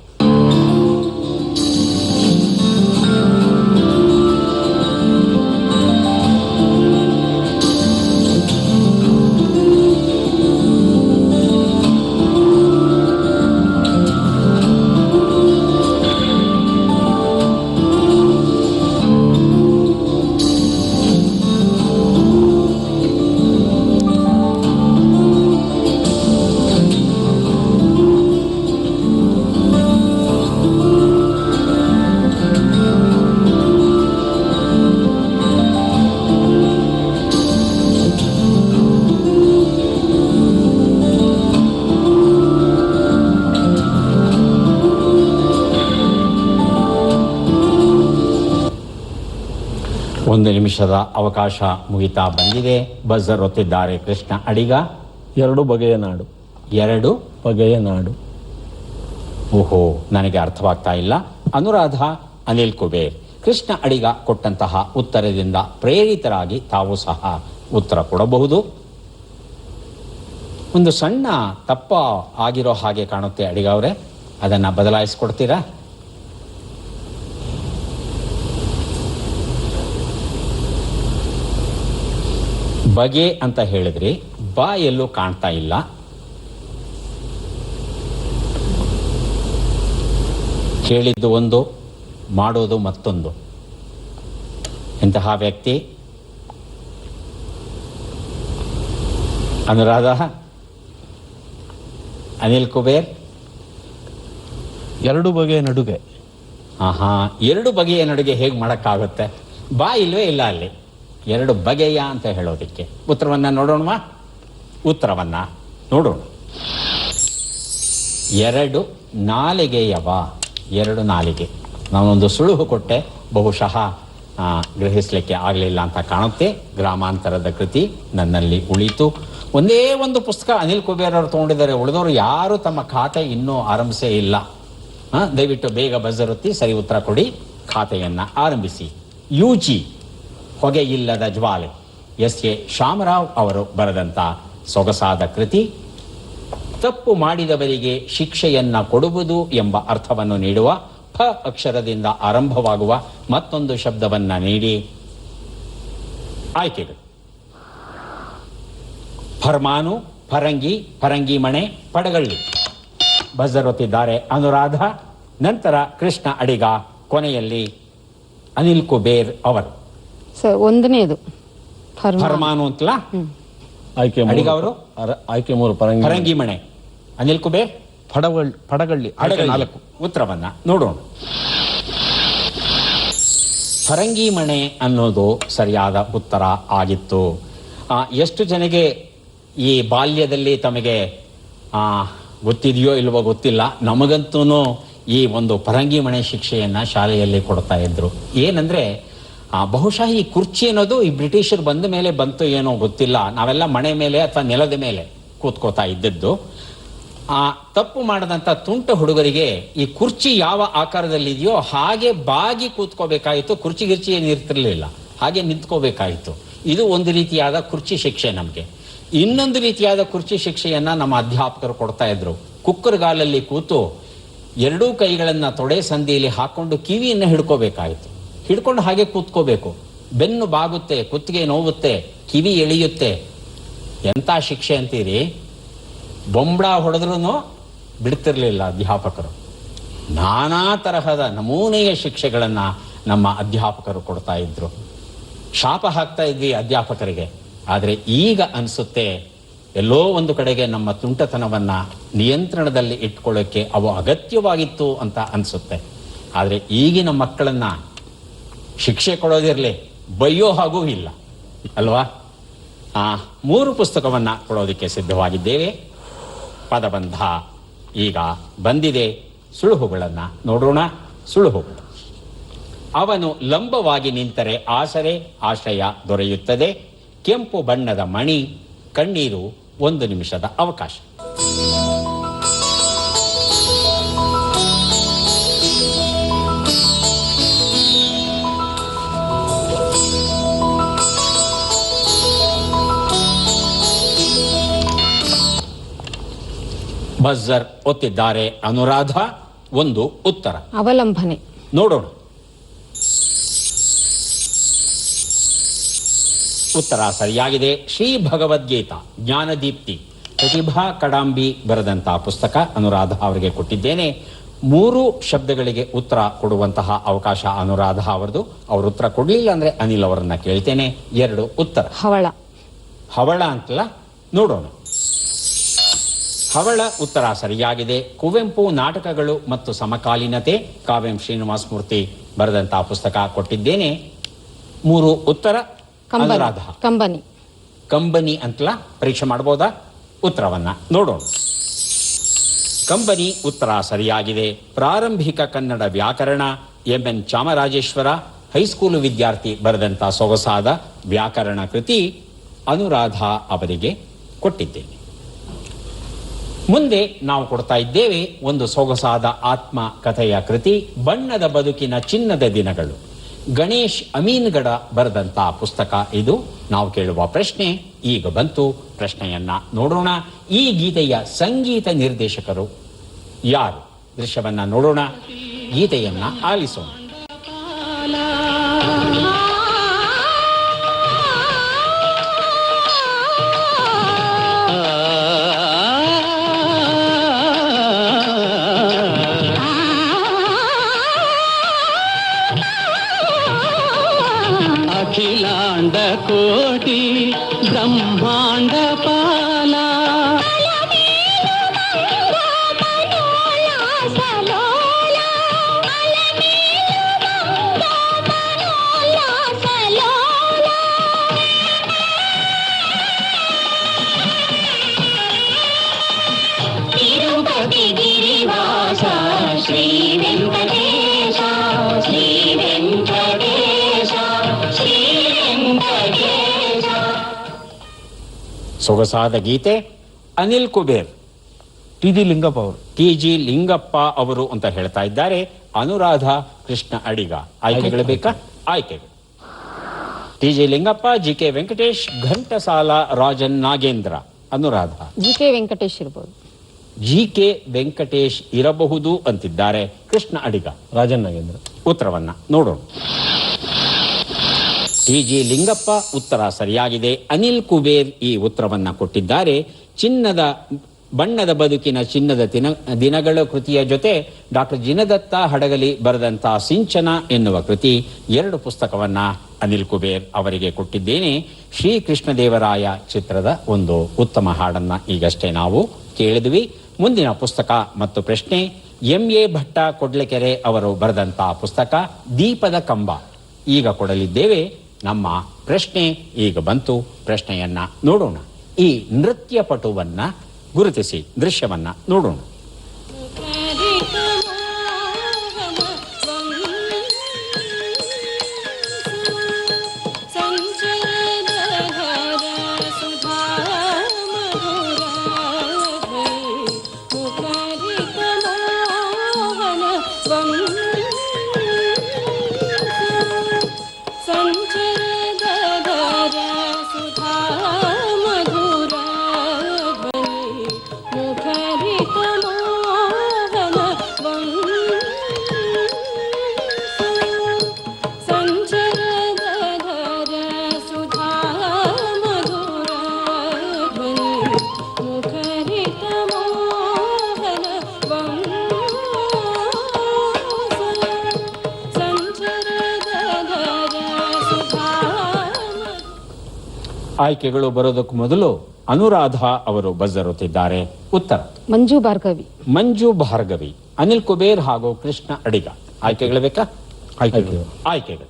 ಒಂದು ನಿಮಿಷದ ಅವಕಾಶ ಮುಗಿತಾ ಬಂದಿದೆ. ಬಜರ್ ಒತ್ತಿದ್ದಾರೆ ಕೃಷ್ಣ ಅಡಿಗ. 2 ಬಗೆಯ ನಾಡು. 2 ಬಗೆಯ ನಾಡು. ಓಹೋ, ನನಗೆ ಅರ್ಥವಾಗ್ತಾ ಇಲ್ಲ. ಅನುರಾಧ ಅನಿಲ್ ಕುಬೇರ್, ಕೃಷ್ಣ ಅಡಿಗ ಕೊಟ್ಟಂತಹ ಉತ್ತರದಿಂದ ಪ್ರೇರಿತರಾಗಿ ತಾವು ಸಹ ಉತ್ತರ ಕೊಡಬಹುದು. ಒಂದು ಸಣ್ಣ ತಪ್ಪ ಆಗಿರೋ ಹಾಗೆ ಕಾಣುತ್ತೆ ಅಡಿಗ ಅವರೇ, ಅದನ್ನ ಬದಲಾಯಿಸ್ಕೊಡ್ತೀರಾ? ಬಗೆ ಅಂತ ಹೇಳಿದ್ರಿ, ಬಾ ಎಲ್ಲೂ ಕಾಣ್ತಾ ಇಲ್ಲ. ಹೇಳಿದ್ದು ಒಂದು, ಮಾಡೋದು ಮತ್ತೊಂದು. ಇಂತಹ ವ್ಯಕ್ತಿ ಅನುರಾಧ, ಅನಿಲ್ ಕುಬೇರ್. 2 ಬಗೆಯ ನಡುಗೆ. ಆಹಾ, 2 ಬಗೆಯ ನಡುಗೆ ಹೇಗೆ ಮಾಡಕ್ಕಾಗುತ್ತೆ? ಬಾ ಇಲ್ವೇ ಇಲ್ಲ ಅಲ್ಲಿ. 2 ಬಗೆಯ ಅಂತ ಹೇಳೋದಿಕ್ಕೆ. ಉತ್ತರವನ್ನ ನೋಡೋಣವಾ? ಉತ್ತರವನ್ನ ನೋಡೋಣ. 2 ನಾಲಿಗೆಯವ. 2 ನಾಲಿಗೆ. ನಾನೊಂದು ಸುಳುಹು ಕೊಟ್ಟೆ, ಬಹುಶಃ ಗ್ರಹಿಸಲಿಕ್ಕೆ ಆಗಲಿಲ್ಲ ಅಂತ ಕಾಣುತ್ತೆ. ಗ್ರಾಮಾಂತರದ ಕೃತಿ ನನ್ನಲ್ಲಿ ಉಳಿತು. ಒಂದೇ ಒಂದು ಪುಸ್ತಕ ಅನಿಲ್ ಕುಬೇರ್ ಅವರು ತಗೊಂಡಿದ್ದಾರೆ. ಉಳಿದವರು ಯಾರು ತಮ್ಮ ಖಾತೆ ಇನ್ನೂ ಆರಂಭಿಸೇ ಇಲ್ಲ. ದಯವಿಟ್ಟು ಬೇಗ ಬಜರುತ್ತಿ ಸರಿ ಉತ್ತರ ಕೊಡಿ. ಖಾತೆಯನ್ನ ಆರಂಭಿಸಿ. UG ಹೊಗೆ ಇಲ್ಲದ ಜ್ವಾಲೆ, SA ಶಾಮರಾವ್ ಅವರು ಬರೆದಂತ ಸೊಗಸಾದ ಕೃತಿ. ತಪ್ಪು ಮಾಡಿದವರಿಗೆ ಶಿಕ್ಷೆಯನ್ನ ಕೊಡುವುದು ಎಂಬ ಅರ್ಥವನ್ನು ನೀಡುವ ಫ ಅಕ್ಷರದಿಂದ ಆರಂಭವಾಗುವ ಮತ್ತೊಂದು ಶಬ್ದವನ್ನ ನೀಡಿ. ಆಯ್ಕೆಗಳು: ಫರ್ಮಾನು, ಫರಂಗಿ, ಫರಂಗಿ ಮಣೆ, ಪಡಗಳ್ಳಿ. ಬಜರ್ ಒತ್ತಿದ್ದಾರೆ ಅನುರಾಧ, ನಂತರ ಕೃಷ್ಣ ಅಡಿಗ, ಕೊನೆಯಲ್ಲಿ ಅನಿಲ್ ಕುಬೇರ್ ಅವರು. ಸರ್, 1ನೇದು ಫರ್ಮಾನು ಅಂತಲ್ಲ. ಆಯ್ಕೆ ಅಡಿಗ ಅವರು ಆಯ್ಕೆ 3 ಪರಂಗಿ. ಫರಂಗಿ ಮಣೆ. ಅನಿಲ್ ಕುಬೇರ್ ಪಡಗಳ್ಳಿ. 4 ಉತ್ತರವನ್ನ ನೋಡೋಣ. ಫರಂಗಿ ಮಣೆ ಅನ್ನೋದು ಸರಿಯಾದ ಉತ್ತರ ಆಗಿತ್ತು. ಎಷ್ಟು ಜನಗೆ ಈ ಬಾಲ್ಯದಲ್ಲಿ ತಮಗೆ ಗೊತ್ತಿದೆಯೋ ಇಲ್ವೋ ಗೊತ್ತಿಲ್ಲ, ನಮಗಂತೂ ಈ ಒಂದು ಫರಂಗಿ ಮಣೆ ಶಿಕ್ಷೆಯನ್ನ ಶಾಲೆಯಲ್ಲಿ ಕೊಡ್ತಾ ಇದ್ರು. ಏನಂದ್ರೆ ಬಹುಶಃ ಈ ಕುರ್ಚಿ ಅನ್ನೋದು ಈ ಬ್ರಿಟಿಷರು ಬಂದ ಮೇಲೆ ಬಂತು ಏನೋ ಗೊತ್ತಿಲ್ಲ. ನಾವೆಲ್ಲ ಮಣೆ ಮೇಲೆ ಅಥವಾ ನೆಲದ ಮೇಲೆ ಕೂತ್ಕೋತಾ ಇದ್ದದ್ದು. ತಪ್ಪು ಮಾಡದಂತ ತುಂಟ ಹುಡುಗರಿಗೆ ಈ ಕುರ್ಚಿ ಯಾವ ಆಕಾರದಲ್ಲಿದೆಯೋ ಹಾಗೆ ಬಾಗಿ ಕೂತ್ಕೋಬೇಕಾಯಿತು. ಕುರ್ಚಿ ಗಿರ್ಚಿ ಏನಿರ್ತಿರ್ಲಿಲ್ಲ, ಹಾಗೆ ನಿಂತ್ಕೋಬೇಕಾಯಿತು. ಇದು ಒಂದು ರೀತಿಯಾದ ಕುರ್ಚಿ ಶಿಕ್ಷೆ ನಮಗೆ. ಇನ್ನೊಂದು ರೀತಿಯಾದ ಕುರ್ಚಿ ಶಿಕ್ಷೆಯನ್ನ ನಮ್ಮ ಅಧ್ಯಾಪಕರು ಕೊಡ್ತಾ ಇದ್ರು. ಕುಕ್ಕರ್ಗಾಲಲ್ಲಿ ಕೂತು 2 ಕೈಗಳನ್ನ ತೊಡೆ ಸಂದಿಯಲ್ಲಿ ಹಾಕೊಂಡು ಕಿವಿಯನ್ನ ಹಿಡ್ಕೋಬೇಕಾಯಿತು. ಹಿಡ್ಕೊಂಡು ಹಾಗೆ ಕೂತ್ಕೋಬೇಕು. ಬೆನ್ನು ಬಾಗುತ್ತೆ, ಕುತ್ತಿಗೆ ನೋವುತ್ತೆ, ಕಿವಿ ಎಳೆಯುತ್ತೆ. ಎಂತ ಶಿಕ್ಷೆ ಅಂತೀರಿ? ಬೊಂಬಳ ಹೊಡೆದ್ರೂ ಬಿಡ್ತಿರ್ಲಿಲ್ಲ ಅಧ್ಯಾಪಕರು. ನಾನಾ ತರಹದ ನಮೂನೆಯ ಶಿಕ್ಷೆಗಳನ್ನ ನಮ್ಮ ಅಧ್ಯಾಪಕರು ಕೊಡ್ತಾ ಇದ್ರು. ಶಾಪ ಹಾಕ್ತಾ ಇದ್ವಿ ಅಧ್ಯಾಪಕರಿಗೆ. ಆದರೆ ಈಗ ಅನಿಸುತ್ತೆ ಎಲ್ಲೋ ಒಂದು ಕಡೆಗೆ ನಮ್ಮ ತುಂಟತನವನ್ನ ನಿಯಂತ್ರಣದಲ್ಲಿ ಇಟ್ಕೊಳ್ಳೋಕ್ಕೆ ಅವು ಅಗತ್ಯವಾಗಿತ್ತು ಅಂತ ಅನಿಸುತ್ತೆ. ಆದರೆ ಈಗಿನ ಮಕ್ಕಳನ್ನ ಶಿಕ್ಷೆ ಕೊಡೋದಿರಲಿ, ಬೈಯೋ ಹಾಗೂ ಇಲ್ಲ ಅಲ್ವಾ? 3 ಪುಸ್ತಕವನ್ನ ಕೊಡೋದಕ್ಕೆ ಸಿದ್ಧವಾಗಿದ್ದೇವೆ. ಪದಬಂಧ ಈಗ ಬಂದಿದೆ. ಸುಳುಹುಗಳನ್ನ ನೋಡೋಣ. ಸುಳುಹುಗಳು: ಅವನು ಲಂಬವಾಗಿ ನಿಂತರೆ ಆಶ್ರಯ ದೊರೆಯುತ್ತದೆ. ಕೆಂಪು ಬಣ್ಣದ ಮಣಿ, ಕಣ್ಣೀರು, 1 ನಿಮಿಷದ ಅವಕಾಶ. ಬಜರ್ ಒತ್ತಿದ್ದಾರೆ ಅನುರಾಧ. 1 ಉತ್ತರ. ಅವಲಂಬನೆ. ನೋಡೋಣ. ಉತ್ತರ ಸರಿಯಾಗಿದೆ. ಶ್ರೀ ಭಗವದ್ಗೀತಾ ಜ್ಞಾನದೀಪ್ತಿ ಪ್ರತಿಭಾ ಕಡಾಂಬಿ ಬರೆದಂತಹ ಪುಸ್ತಕ ಅನುರಾಧ ಅವರಿಗೆ ಕೊಟ್ಟಿದ್ದೇನೆ. 3 ಶಬ್ದಗಳಿಗೆ ಉತ್ತರ ಕೊಡುವಂತಹ ಅವಕಾಶ ಅನುರಾಧ ಅವರದು. ಅವರು ಉತ್ತರ ಕೊಡಲಿಲ್ಲ ಅಂದ್ರೆ ಅನಿಲ್ ಅವರನ್ನ ಕೇಳ್ತೇನೆ. 2 ಉತ್ತರ. ಹವಳ. ಹವಳ ಅಂತಲ್ಲ, ನೋಡೋಣ. ಹವಳ ಉತ್ತರ ಸರಿಯಾಗಿದೆ. ಕುವೆಂಪು ನಾಟಕಗಳು ಮತ್ತು ಸಮಕಾಲೀನತೆ, ಕಾವ್ಯಂ ಶ್ರೀನಿವಾಸ ಮೂರ್ತಿ ಬರೆದಂತಹ ಪುಸ್ತಕ ಕೊಟ್ಟಿದ್ದೇನೆ. 3 ಉತ್ತರ. ಅನುರಾಧ. ಕಂಬನಿ. ಕಂಬನಿ ಅಂತಲ್ಲ, ಪರೀಕ್ಷೆ ಮಾಡಬಹುದಾ? ಉತ್ತರವನ್ನ ನೋಡೋಣ. ಕಂಬನಿ ಉತ್ತರ ಸರಿಯಾಗಿದೆ. ಪ್ರಾರಂಭಿಕ ಕನ್ನಡ ವ್ಯಾಕರಣ, MN ಚಾಮರಾಜೇಶ್ವರ ಹೈಸ್ಕೂಲು ವಿದ್ಯಾರ್ಥಿ ಬರೆದಂತಹ ಸೊಗಸಾದ ವ್ಯಾಕರಣ ಕೃತಿ ಅನುರಾಧ ಅವರಿಗೆ ಕೊಟ್ಟಿದ್ದೇನೆ. ಮುಂದೆ ನಾವು ಕೊಡ್ತಾ ಇದ್ದೇವೆ ಒಂದು ಸೊಗಸಾದ ಆತ್ಮ ಕಥೆಯ ಕೃತಿ, ಬಣ್ಣದ ಬದುಕಿನ ಚಿನ್ನದ ದಿನಗಳು. ಗಣೇಶ್ ಅಮೀನ್ಗಡ ಬರೆದಂತಹ ಪುಸ್ತಕ ಇದು. ನಾವು ಕೇಳುವ ಪ್ರಶ್ನೆ ಈಗ ಬಂತು. ಪ್ರಶ್ನೆಯನ್ನ ನೋಡೋಣ. ಈ ಗೀತೆಯ ಸಂಗೀತ ನಿರ್ದೇಶಕರು ಯಾರು? ದೃಶ್ಯವನ್ನ ನೋಡೋಣ, ಗೀತೆಯನ್ನ ಆಲಿಸೋಣ. ಅಖಿಲಾಂಡ ಕೋಟಿ ಬ್ರಹ್ಮಾಂಡ ಪಾಲ ತಿರುಪತಿ ಗಿರಿವಾಸ ಶ್ರೀ ವೆಂಕಟೇಶ, ಶ್ರೀ ವೆಂಕಟೇಶ, ಶ್ರೀ ವೆಂಕಟೇಶ. ಸೊಗಸಾದ ಗೀತೆ. ಅನಿಲ್ ಕುಬೇರ್, TG ಲಿಂಗಪ್ಪ ಅವರು. TG ಲಿಂಗಪ್ಪ ಅವರು ಅಂತ ಹೇಳ್ತಾ ಇದ್ದಾರೆ. ಅನುರಾಧ ಕೃಷ್ಣ ಅಡಿಗ. ಆಯ್ಕೆಗಳು ಬೇಕಾ? ಆಯ್ಕೆಗಳು: TG Lingappa, GK Venkatesh, Ghantasala Rajan Nagendra. Anuradha GK Venkatesh ಇರ್ಬೋದು. GK ವೆಂಕಟೇಶ್ ಇರಬಹುದು ಅಂತಿದ್ದಾರೆ. ಕೃಷ್ಣ ಅಡಿಗ. ರಾಜನ್ ನಾಗೇಂದ್ರ. ಉತ್ತರವನ್ನ ನೋಡೋಣ. TG ಲಿಂಗಪ್ಪ ಉತ್ತರ ಸರಿಯಾಗಿದೆ. ಅನಿಲ್ ಕುಬೇರ್ ಈ ಉತ್ತರವನ್ನ ಕೊಟ್ಟಿದ್ದಾರೆ. ಬಣ್ಣದ ಬದುಕಿನ ಚಿನ್ನದ ದಿನಗಳ ಕೃತಿಯ ಜೊತೆ ಡಾಕ್ಟರ್ ಜಿನದತ್ತ ಹಡಗಲಿ ಬರೆದಂತಹ ಸಿಂಚನ ಎನ್ನುವ ಕೃತಿ, 2 ಪುಸ್ತಕವನ್ನ ಅನಿಲ್ ಕುಬೇರ್ ಅವರಿಗೆ ಕೊಟ್ಟಿದ್ದೇನೆ. ಶ್ರೀ ಕೃಷ್ಣದೇವರಾಯ ಚಿತ್ರದ ಒಂದು ಉತ್ತಮ ಹಾಡನ್ನ ಈಗಷ್ಟೇ ನಾವು ಕೇಳಿದ್ವಿ. ಮುಂದಿನ ಪುಸ್ತಕ ಮತ್ತು ಪ್ರಶ್ನೆ MA ಭಟ್ಟ ಕೊಡ್ಲೆಕೆರೆ ಅವರು ಬರೆದಂತಹ ಪುಸ್ತಕ ದೀಪದ ಕಂಬ. ಈಗ ಕೊಡಲಿದ್ದೇವೆ. ನಮ್ಮ ಪ್ರಶ್ನೆ ಈಗ ಬಂತು. ಪ್ರಶ್ನೆಯನ್ನ ನೋಡೋಣ. ಈ ನೃತ್ಯ ಪಟುವನ್ನ ಗುರುತಿಸಿ. ದೃಶ್ಯವನ್ನ ನೋಡೋಣ. ಆಯ್ಕೆಗಳು ಬರೋದಕ್ಕೂ ಮೊದಲು ಅನುರಾಧ ಅವರು ಬಜರುತ್ತಿದ್ದಾರೆ. ಉತ್ತರ ಮಂಜು ಭಾರ್ಗವಿ. ಮಂಜು ಭಾರ್ಗವಿ, ಅನಿಲ್ ಕುಬೇರ್ ಹಾಗೂ ಕೃಷ್ಣ ಅಡಿಗ. ಆಯ್ಕೆಗಳು ಬೇಕಾ? ಆಯ್ಕೆಗಳು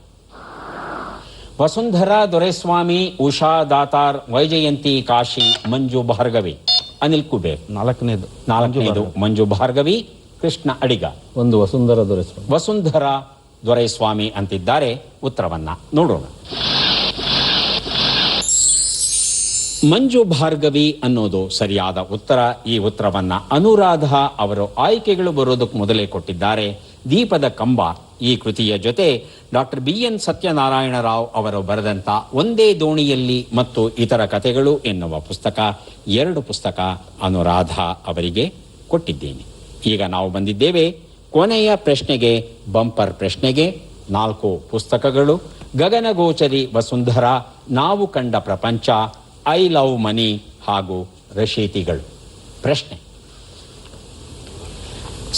ವಸುಂಧರಾ ದೊರೆಸ್ವಾಮಿ, ಉಷಾ ದಾತಾರ್, ವೈಜಯಂತಿ ಕಾಶಿ, ಮಂಜು ಭಾರ್ಗವಿ. ಅನಿಲ್ ಕುಬೇರ್ ನಾಲ್ಕನೇದು ಮಂಜು ಭಾರ್ಗವಿ, ಕೃಷ್ಣ ಅಡಿಗ. ಒಂದು ವಸುಂಧರ ದೊರೆಸ್ವಾಮಿ. ವಸುಂಧರಾ ದೊರೆಸ್ವಾಮಿ ಅಂತಿದ್ದಾರೆ. ಉತ್ತರವನ್ನ ನೋಡೋಣ. ಮಂಜು ಭಾರ್ಗವಿ ಅನ್ನೋದು ಸರಿಯಾದ ಉತ್ತರ. ಈ ಉತ್ತರವನ್ನ ಅನುರಾಧ ಅವರು ಆಯ್ಕೆಗಳು ಬರೋದಕ್ಕೆ ಮೊದಲೇ ಕೊಟ್ಟಿದ್ದಾರೆ. ದೀಪದ ಕಂಬ ಈ ಕೃತಿಯ ಜೊತೆ ಡಾಕ್ಟರ್ BN ಸತ್ಯನಾರಾಯಣ ರಾವ್ ಅವರು ಬರೆದಂತ ಒಂದೇ ದೋಣಿಯಲ್ಲಿ ಮತ್ತು ಇತರ ಕಥೆಗಳು ಎನ್ನುವ ಪುಸ್ತಕ, 2 ಪುಸ್ತಕ ಅನುರಾಧ ಅವರಿಗೆ ಕೊಟ್ಟಿದ್ದೇನೆ. ಈಗ ನಾವು ಬಂದಿದ್ದೇವೆ ಕೊನೆಯ ಪ್ರಶ್ನೆಗೆ, ಬಂಪರ್ ಪ್ರಶ್ನೆಗೆ. 4 ಪುಸ್ತಕಗಳು: ಗಗನಗೋಚರಿ ವಸುಂಧರಾ, ನಾವು ಕಂಡ ಪ್ರಪಂಚ, ಐ ಲವ್ ಮನಿ ಹಾಗೂ ರಶೀತಿಗಳು. ಪ್ರಶ್ನೆ: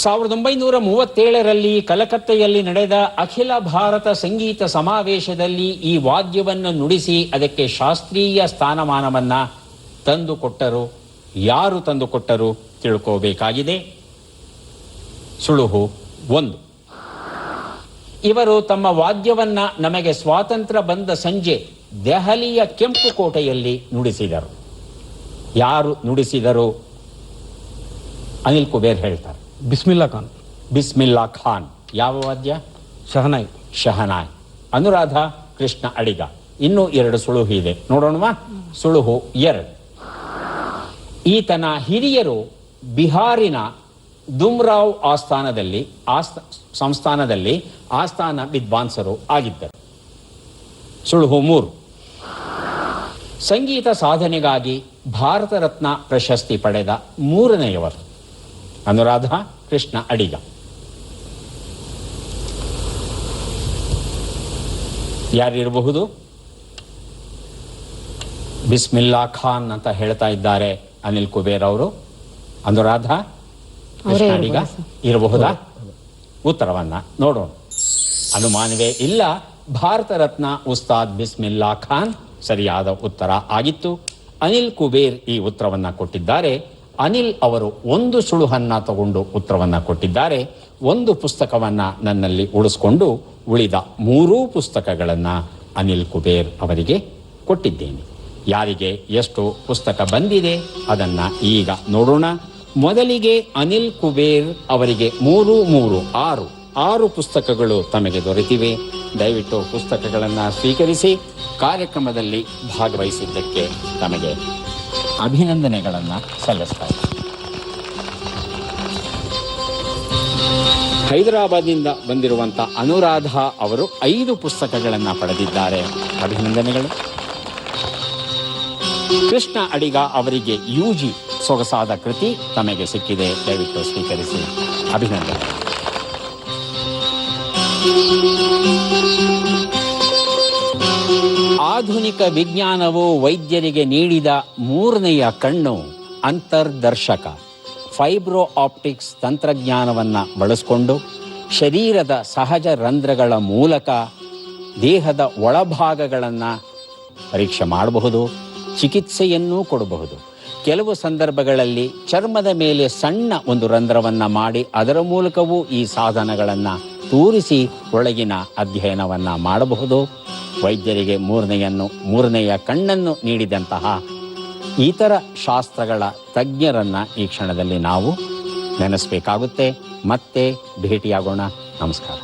1937ರಲ್ಲಿ ಕಲಕತ್ತೆಯಲ್ಲಿ ನಡೆದ ಅಖಿಲ ಭಾರತ ಸಂಗೀತ ಸಮಾವೇಶದಲ್ಲಿ ಈ ವಾದ್ಯವನ್ನು ನುಡಿಸಿ ಅದಕ್ಕೆ ಶಾಸ್ತ್ರೀಯ ಸ್ಥಾನಮಾನವನ್ನ ತಂದುಕೊಟ್ಟರು. ಯಾರು ತಂದುಕೊಟ್ಟರು ತಿಳ್ಕೋಬೇಕಾಗಿದೆ. ಸುಳುಹು 1. ಇವರು ತಮ್ಮ ವಾದ್ಯವನ್ನ ನಮಗೆ ಸ್ವಾತಂತ್ರ್ಯ ಬಂದ ಸಂಜೆ ದೆಹಲಿಯ ಕೆಂಪು ಕೋಟೆಯಲ್ಲಿ ನುಡಿಸಿದರು. ಯಾರು ನುಡಿಸಿದರು? ಅನಿಲ್ ಕುಬೇರ್ ಹೇಳ್ತಾರೆ. ಬಿಸ್ಮಿಲ್ಲಾ ಖಾನ್. ಯಾವ ವಾದ್ಯ? ಶಹನಾಯ್. ಅನುರಾಧ ಕೃಷ್ಣ ಅಡಿಗ. ಇನ್ನೂ 2 ಸುಳುಹು ಇದೆ, ನೋಡೋಣವಾ? ಸುಳುಹು 2. ಈತನ ಹಿರಿಯರು ಬಿಹಾರಿನ ದುಮ್ರಾವ್ ಸಂಸ್ಥಾನದಲ್ಲಿ ಆಸ್ಥಾನ ವಿದ್ವಾಂಸರು ಆಗಿದ್ದರು. ಸುಳುಹು 3. ಸಂಗೀತ ಸಾಧನೆಗಾಗಿ ಭಾರತ ರತ್ನ ಪ್ರಶಸ್ತಿ ಪಡೆದ 3ನೇಯವರು ಅನುರಾಧ ಕೃಷ್ಣ ಅಡಿಗ. ಯಾರಿರಬಹುದು? ಬಿಸ್ಮಿಲ್ಲಾ ಖಾನ್ ಅಂತ ಹೇಳ್ತಾ ಇದ್ದಾರೆ ಅನಿಲ್ ಕುಬೇರ್ ಅವರು. ಅನುರಾಧ ಕೃಷ್ಣ ಅಡಿಗ ಇರಬಹುದಾ? ಉತ್ತರವನ್ನ ನೋಡೋಣ. ಅನುಮಾನವೇ ಇಲ್ಲ, ಭಾರತ ರತ್ನ ಉಸ್ತಾದ್ ಬಿಸ್ಮಿಲ್ಲಾ ಖಾನ್ ಸರಿಯಾದ ಉತ್ತರ ಆಗಿತ್ತು. ಅನಿಲ್ ಕುಬೇರ್ ಈ ಉತ್ತರವನ್ನ ಕೊಟ್ಟಿದ್ದಾರೆ. ಅನಿಲ್ ಅವರು 1 ಸುಳುಹನ್ನ ತಗೊಂಡು ಉತ್ತರವನ್ನ ಕೊಟ್ಟಿದ್ದಾರೆ. 1 ಪುಸ್ತಕವನ್ನ ನನ್ನಲ್ಲಿ ಉಳಿಸ್ಕೊಂಡು ಉಳಿದ 3 ಪುಸ್ತಕಗಳನ್ನ ಅನಿಲ್ ಕುಬೇರ್ ಅವರಿಗೆ ಕೊಟ್ಟಿದ್ದೇನೆ. ಯಾರಿಗೆ ಎಷ್ಟು ಪುಸ್ತಕ ಬಂದಿದೆ ಅದನ್ನ ಈಗ ನೋಡೋಣ. ಮೊದಲಿಗೆ ಅನಿಲ್ ಕುಬೇರ್ ಅವರಿಗೆ 3 3 6 ಪುಸ್ತಕಗಳು ತಮಗೆ ದೊರೆತಿವೆ. ದಯವಿಟ್ಟು ಪುಸ್ತಕಗಳನ್ನು ಸ್ವೀಕರಿಸಿ ಕಾರ್ಯಕ್ರಮದಲ್ಲಿ ಭಾಗವಹಿಸಿದ್ದಕ್ಕೆ ತಮಗೆ ಅಭಿನಂದನೆಗಳನ್ನು ಸಲ್ಲಿಸ್ತಾ ಇದ್ದೀನಿ. ಹೈದರಾಬಾದ್ನಿಂದ ಬಂದಿರುವಂಥ ಅನುರಾಧ ಅವರು 5 ಪುಸ್ತಕಗಳನ್ನು ಪಡೆದಿದ್ದಾರೆ. ಅಭಿನಂದನೆಗಳು. ಕೃಷ್ಣ ಅಡಿಗ ಅವರಿಗೆ UG ಸೊಗಸಾದ ಕೃತಿ ತಮಗೆ ಸಿಕ್ಕಿದೆ. ದಯವಿಟ್ಟು ಸ್ವೀಕರಿಸಿ. ಅಭಿನಂದನೆ. ಆಧುನಿಕ ವಿಜ್ಞಾನವು ವೈದ್ಯರಿಗೆ ನೀಡಿದ 3ನೇಯ ಕಣ್ಣು ಅಂತರ್ದರ್ಶಕ. ಫೈಬ್ರೋ ಆಪ್ಟಿಕ್ಸ್ ತಂತ್ರಜ್ಞಾನವನ್ನು ಬಳಸಿಕೊಂಡು ಶರೀರದ ಸಹಜ ರಂಧ್ರಗಳ ಮೂಲಕ ದೇಹದ ಒಳಭಾಗಗಳನ್ನು ಪರೀಕ್ಷೆ ಮಾಡಬಹುದು, ಚಿಕಿತ್ಸೆಯನ್ನೂ ಕೊಡಬಹುದು. ಕೆಲವು ಸಂದರ್ಭಗಳಲ್ಲಿ ಚರ್ಮದ ಮೇಲೆ ಸಣ್ಣ ಒಂದು ರಂಧ್ರವನ್ನು ಮಾಡಿ ಅದರ ಮೂಲಕವೂ ಈ ಸಾಧನಗಳನ್ನು ತೂರಿಸಿ ಒಳಗಿನ ಅಧ್ಯಯನವನ್ನು ಮಾಡಬಹುದು. ವೈದ್ಯರಿಗೆ 3ನೇಯ ಕಣ್ಣನ್ನು ನೀಡಿದಂತಹ ಇತರ ಶಾಸ್ತ್ರಗಳ ತಜ್ಞರನ್ನು ಈ ಕ್ಷಣದಲ್ಲಿ ನಾವು ನೆನೆಸಬೇಕಾಗುತ್ತೆ. ಮತ್ತೆ ಭೇಟಿಯಾಗೋಣ. ನಮಸ್ಕಾರ.